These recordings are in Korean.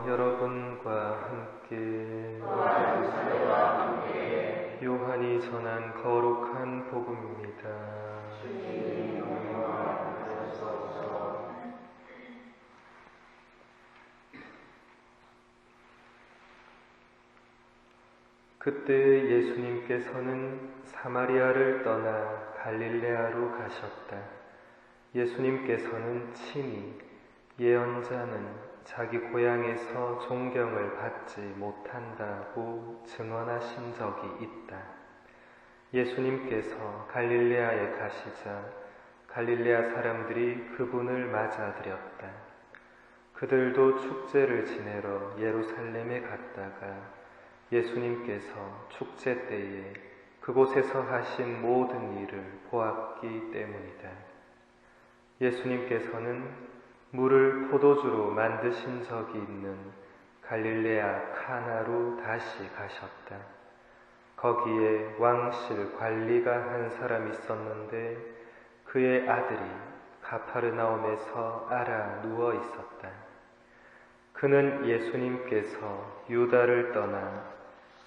여러분과 함께 요한이 전한 거룩한 복음입니다. 그때 예수님께서는 사마리아를 떠나 갈릴레아로 가셨다. 예수님께서는 친히 예언자는 자기 고향에서 존경을 받지 못한다고 증언하신 적이 있다. 예수님께서 갈릴레아에 가시자 갈릴레아 사람들이 그분을 맞아들였다. 그들도 축제를 지내러 예루살렘에 갔다가 예수님께서 축제 때에 그곳에서 하신 모든 일을 보았기 때문이다. 예수님께서는 물을 포도주로 만드신 적이 있는 갈릴레아 카나로 다시 가셨다. 거기에 왕실 관리가 한 사람 있었는데 그의 아들이 가파르나움에서 앓아 누워 있었다. 그는 예수님께서 유다를 떠나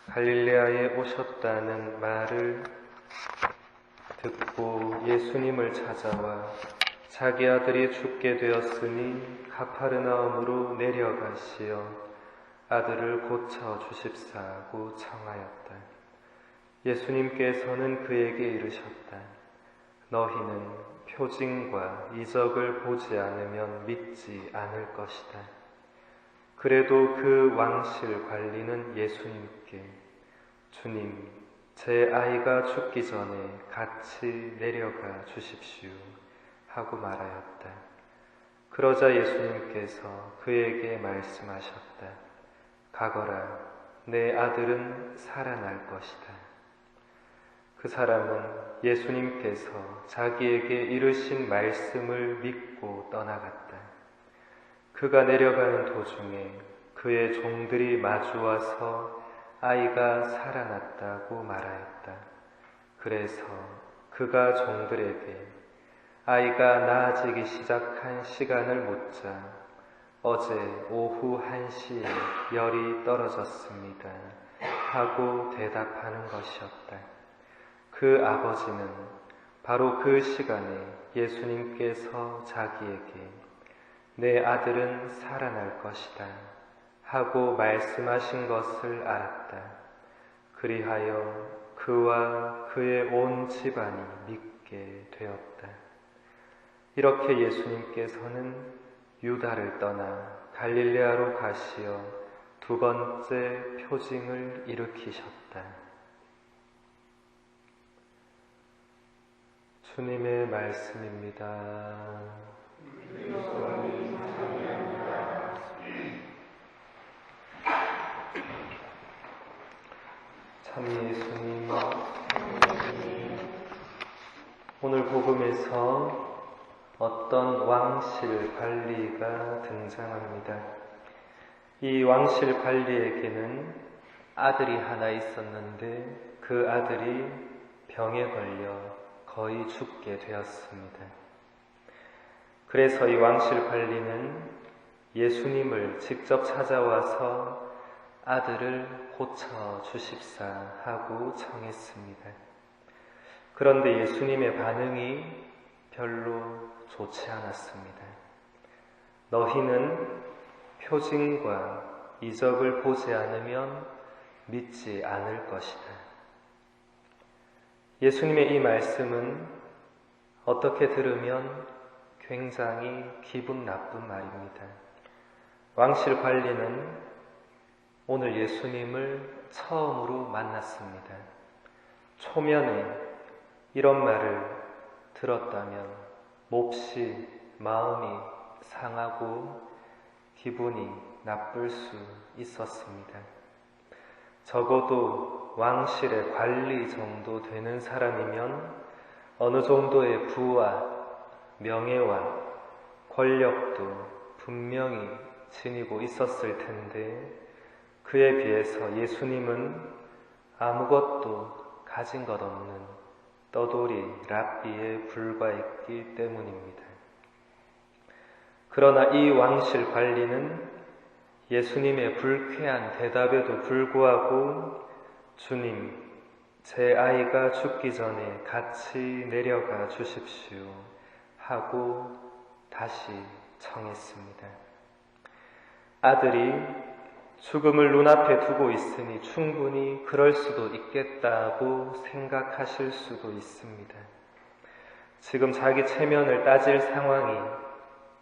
갈릴레아에 오셨다는 말을 듣고 예수님을 찾아와 자기 아들이 죽게 되었으니 가파르나움으로 내려가시어 아들을 고쳐 주십사고 청하였다. 예수님께서는 그에게 이르셨다. 너희는 표징과 이적을 보지 않으면 믿지 않을 것이다. 그래도 그 왕실 관리는 예수님께 주님, 제 아이가 죽기 전에 같이 내려가 주십시오 하고 말하였다. 그러자 예수님께서 그에게 말씀하셨다. 가거라, 내 아들은 살아날 것이다. 그 사람은 예수님께서 자기에게 이르신 말씀을 믿고 떠나갔다. 그가 내려가는 도중에 그의 종들이 마주와서 아이가 살아났다고 말하였다. 그래서 그가 종들에게 아이가 나아지기 시작한 시간을 묻자 어제 오후 1시에 열이 떨어졌습니다 하고 대답하는 것이었다. 그 아버지는 바로 그 시간에 예수님께서 자기에게 내 아들은 살아날 것이다 하고 말씀하신 것을 알았다. 그리하여 그와 그의 온 집안이 믿게 되었다. 이렇게 예수님께서는 유다를 떠나 갈릴레아로 가시어 두 번째 표징을 일으키셨다. 주님의 말씀입니다. 참 예수님, 오늘 복음에서 어떤 왕실 관리가 등장합니다. 이 왕실 관리에게는 아들이 하나 있었는데 그 아들이 병에 걸려 거의 죽게 되었습니다. 그래서 이 왕실 관리는 예수님을 직접 찾아와서 아들을 고쳐 주십사 하고 청했습니다. 그런데 예수님의 반응이 별로 좋지 않았습니다. 너희는 표징과 이적을 보지 않으면 믿지 않을 것이다. 예수님의 이 말씀은 어떻게 들으면 굉장히 기분 나쁜 말입니다. 왕실 관리는 오늘 예수님을 처음으로 만났습니다. 초면에 이런 말을 들었다면 몹시 마음이 상하고 기분이 나쁠 수 있었습니다. 적어도 왕실의 관리 정도 되는 사람이면 어느 정도의 부와 명예와 권력도 분명히 지니고 있었을 텐데 그에 비해서 예수님은 아무것도 가진 것 없는 떠돌이 랍비에 불과했기 때문입니다. 그러나 이 왕실 관리는 예수님의 불쾌한 대답에도 불구하고 주님, 제 아이가 죽기 전에 같이 내려가 주십시오 하고 다시 청했습니다. 아들이 죽음을 눈앞에 두고 있으니 충분히 그럴 수도 있겠다고 생각하실 수도 있습니다. 지금 자기 체면을 따질 상황이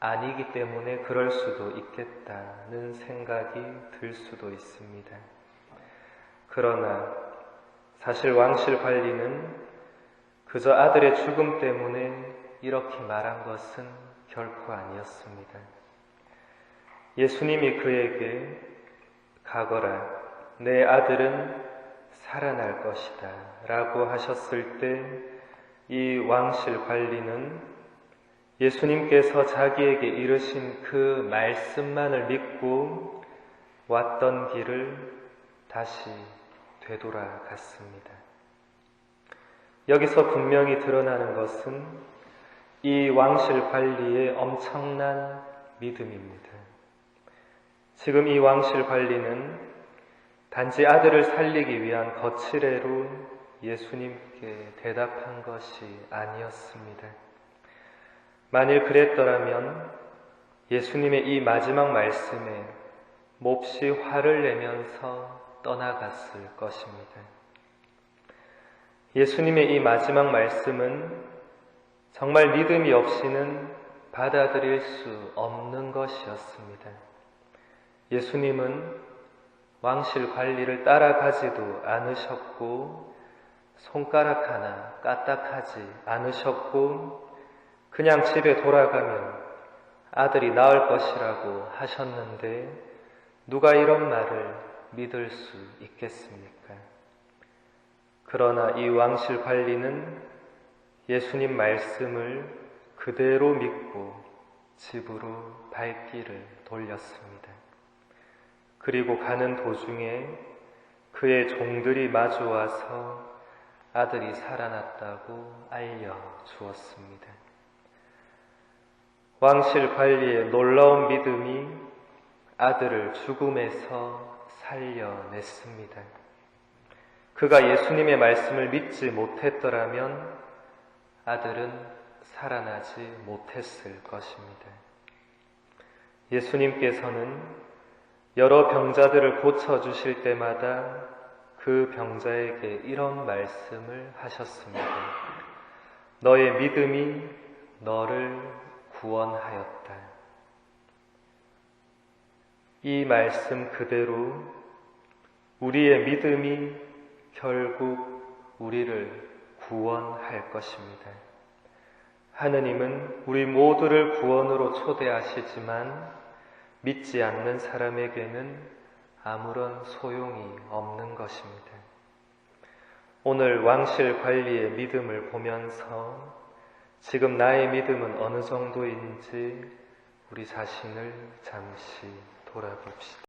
아니기 때문에 그럴 수도 있겠다는 생각이 들 수도 있습니다. 그러나 사실 왕실 관리는 그저 아들의 죽음 때문에 이렇게 말한 것은 결코 아니었습니다. 예수님이 그에게 가거라, 내 아들은 살아날 것이다 라고 하셨을 때 이 왕실 관리는 예수님께서 자기에게 이르신 그 말씀만을 믿고 왔던 길을 다시 되돌아갔습니다. 여기서 분명히 드러나는 것은 이 왕실 관리의 엄청난 믿음입니다. 지금 이 왕실 관리는 단지 아들을 살리기 위한 거칠애로 예수님께 대답한 것이 아니었습니다. 만일 그랬더라면 예수님의 이 마지막 말씀에 몹시 화를 내면서 떠나갔을 것입니다. 예수님의 이 마지막 말씀은 정말 믿음이 없이는 받아들일 수 없는 것이었습니다. 예수님은 왕실 관리를 따라가지도 않으셨고 손가락 하나 까딱하지 않으셨고 그냥 집에 돌아가면 아들이 나을 것이라고 하셨는데 누가 이런 말을 믿을 수 있겠습니까? 그러나 이 왕실 관리는 예수님 말씀을 그대로 믿고 집으로 발길을 돌렸습니다. 그리고 가는 도중에 그의 종들이 마주와서 아들이 살아났다고 알려주었습니다. 왕실 관리의 놀라운 믿음이 아들을 죽음에서 살려냈습니다. 그가 예수님의 말씀을 믿지 못했더라면 아들은 살아나지 못했을 것입니다. 예수님께서는 여러 병자들을 고쳐주실 때마다 그 병자에게 이런 말씀을 하셨습니다. 너의 믿음이 너를 구원하였다. 이 말씀 그대로 우리의 믿음이 결국 우리를 구원할 것입니다. 하느님은 우리 모두를 구원으로 초대하시지만 믿지 않는 사람에게는 아무런 소용이 없는 것입니다. 오늘 왕실 관리의 믿음을 보면서 지금 나의 믿음은 어느 정도인지 우리 자신을 잠시 돌아봅시다.